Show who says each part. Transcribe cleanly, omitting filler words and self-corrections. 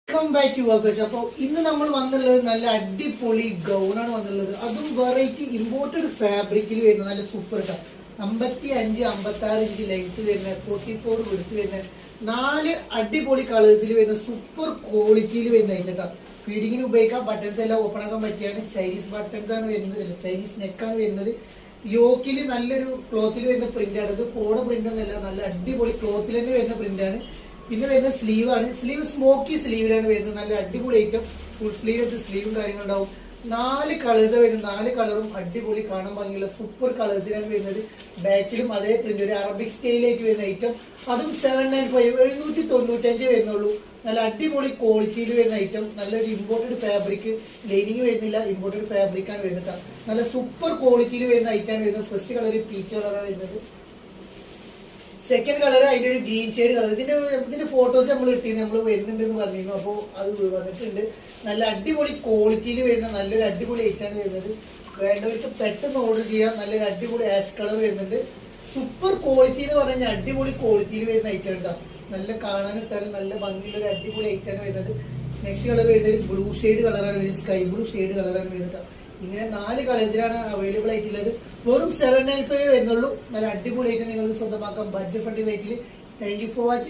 Speaker 1: Welcome back to workers. അപ്പോൾ ഇന്ന് നമ്മൾ വന്നുള്ളത് നല്ല അടിപൊളി ഗൗണാണ് വന്നുള്ളത്. അതും വെറൈറ്റി ഇമ്പോർട്ടഡ് ഫാബ്രിക്കിൽ വരുന്ന നല്ല സൂപ്പർ 55-56 ഇഞ്ച് ലെങ്ത് വരുന്ന 44 വിടുത്ത് വരുന്ന 4 അടിപൊളി കളേഴ്സിൽ വരുന്ന സൂപ്പർ ക്വാളിറ്റിയിൽ വരുന്ന കേട്ടോ. ഫീഡിങ്ങിന് ഉപയോഗിക്കാം. ബട്ടൺസ് എല്ലാം ഓപ്പൺ ആക്കാൻ പറ്റിയാണ്. ചൈനീസ് ബട്ടൺസ് ആണ് വരുന്നത്, ചൈനീസ് നെക്കാണ് വരുന്നത്. യോക്കിൽ നല്ലൊരു ക്ലോത്തിൽ വരുന്ന പ്രിന്റ് ആണ്. ഇത് പോണ പ്രിന്റ് ഒന്നല്ല, നല്ല അടിപൊളി ക്ലോത്തിൽ തന്നെ വരുന്ന പ്രിന്റ് ആണ്. പിന്നെ വരുന്ന സ്ലീവ് ആണ്. സ്ലീവ് സ്മോക്കി സ്ലീവിലാണ് വരുന്നത്. നല്ല അടിപൊളി ഐറ്റം. ഫുൾ സ്ലീവ് സ്ലീവും കാര്യങ്ങളുണ്ടാവും. 4 കളേഴ്സ് വരുന്നത്. 4 കളറും അടിപൊളി കാണാൻ ഭംഗിയുള്ള സൂപ്പർ കളേഴ്സിലാണ് വരുന്നത്. ബാക്കിലും അതേ പ്രിന്റ്, ഒരു അറബിക് സ്റ്റൈലിലേക്ക് വരുന്ന ഐറ്റം. അതും 795 795 വരുന്നുള്ളൂ. നല്ല അടിപൊളി ക്വാളിറ്റിയിൽ വരുന്ന ഐറ്റം. നല്ലൊരു ഇമ്പോർട്ടഡ് ഫാബ്രിക്, ലൈനിങ് വരുന്നില്ല, ഇമ്പോർട്ടഡ് ഫാബ്രിക് ആണ് വരുന്നത്. നല്ല സൂപ്പർ ക്വാളിറ്റിയിൽ വരുന്ന ഐറ്റമാണ് വരുന്നത്. ഫസ്റ്റ് കളർ പീച്ച് കളറാണ് വരുന്നത്. സെക്കൻഡ് കളർ അതിന്റെ ഒരു ഗ്രീൻ ഷെയ്ഡ് കളർ. ഇതിന്റെ ഫോട്ടോസ് നമ്മൾ ഇട്ടിരുന്നു, നമ്മൾ വരുന്നുണ്ടെന്ന് പറഞ്ഞിരുന്നു. അപ്പോൾ അത് വന്നിട്ടുണ്ട്. നല്ല അടിപൊളി ക്വാളിറ്റിയിൽ വരുന്ന നല്ലൊരു അടിപൊളി ഐറ്റാണ് വരുന്നത്. വേണ്ടവർക്ക് പെട്ടെന്ന് ഓർഡർ ചെയ്യാം. നല്ലൊരു അടിപൊളി ആഷ് കളർ വരുന്നുണ്ട്. സൂപ്പർ ക്വാളിറ്റി എന്ന് പറഞ്ഞാൽ അടിപൊളി ക്വാളിറ്റിയിൽ വരുന്ന ഐറ്റം ഉണ്ടാവും. നല്ല കാണാനിട്ടാലും നല്ല ഭംഗിയുള്ള ഒരു അടിപൊളി ഐറ്റാണ് വരുന്നത്. നെക്സ്റ്റ് കളർ വരുന്നത് ബ്ലൂ ഷെയ്ഡ് കളറാണ് വരുന്നത്. സ്കൈ ബ്ലൂ ഷെയ്ഡ് കളറാണ് വരുന്നത്. ഇങ്ങനെ 4 കളേഴ്സിലാണ് അവൈലബിൾ ആയിട്ടുള്ളത്. വെറും 795 വരുന്നുള്ളൂ. നല്ല അടിപൊളി ആയിട്ട് നിങ്ങൾക്ക് സ്വന്തമാക്കാം ബഡ്ജറ്റ് ഫ്രണ്ട്ലി റേറ്റിൽ. Thank you for watching.